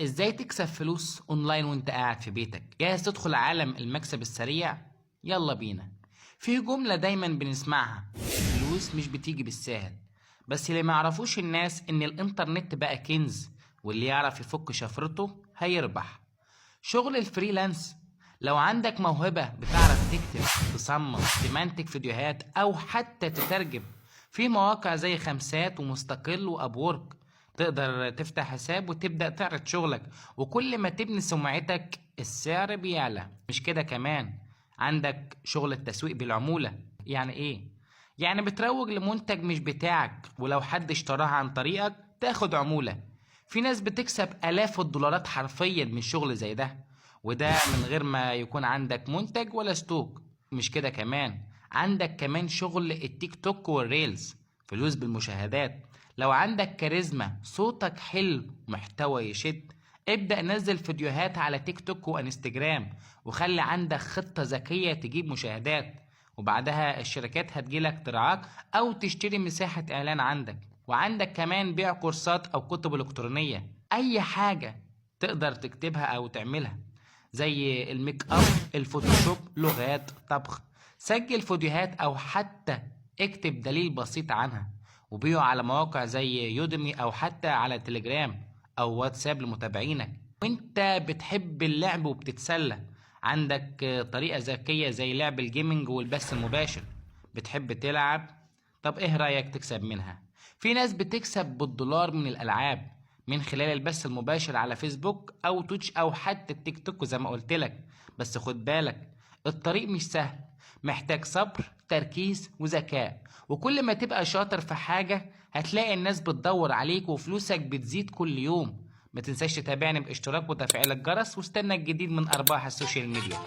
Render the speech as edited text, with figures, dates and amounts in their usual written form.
ازاي تكسب فلوس اونلاين وانت قاعد في بيتك؟ جاهز تدخل عالم المكسب السريع؟ يلا بينا. في جملة دايما بنسمعها: الفلوس مش بتيجي بالساهل. بس اللي ما يعرفوش الناس ان الانترنت بقى كنز، واللي يعرف يفك شفرته هيربح. شغل الفريلانس، لو عندك موهبة بتعرف تكتب، تصمم، تمنتج فيديوهات او حتى تترجم، في مواقع زي خمسات ومستقل وابورك تقدر تفتح حساب وتبدأ تعرض شغلك، وكل ما تبني سمعتك السعر بيعلى. مش كده كمان، عندك شغل التسويق بالعمولة. يعني ايه؟ يعني بتروج لمنتج مش بتاعك، ولو حد اشتراها عن طريقك تاخد عمولة. في ناس بتكسب آلاف الدولارات حرفيا من شغل زي ده، وده من غير ما يكون عندك منتج ولا ستوك. مش كده كمان، عندك كمان شغل التيك توك والريلز، فلوس بالمشاهدات. لو عندك كاريزما، صوتك حلو، محتوى يشد، ابدأ نزل فيديوهات على تيك توك وانستجرام، وخلي عندك خطة ذكية تجيب مشاهدات، وبعدها الشركات هتجيلك ترعاك او تشتري مساحة اعلان عندك. وعندك كمان بيع كورسات او كتب الكترونية، اي حاجة تقدر تكتبها او تعملها، زي الميك اب، الفوتوشوب، لغات، طبخ. سجل فيديوهات او حتى اكتب دليل بسيط عنها، وبيعه على مواقع زي يوديمي او حتى على تليجرام او واتساب لمتابعينك. وانت بتحب اللعب وبتتسلى، عندك طريقة ذكية زي لعب الجيمنج والبث المباشر. بتحب تلعب؟ طب ايه رأيك تكسب منها؟ في ناس بتكسب بالدولار من الألعاب، من خلال البث المباشر على فيسبوك أو تويتش أو حتى التيك توك زي ما قلت لك. بس خد بالك، الطريق مش سهل، محتاج صبر، تركيز وذكاء. وكل ما تبقى شاطر في حاجة هتلاقي الناس بتدور عليك وفلوسك بتزيد كل يوم. ما تنساش تتابعني باشتراك وتفعيل الجرس، واستنى الجديد من أرباح السوشيال ميديا.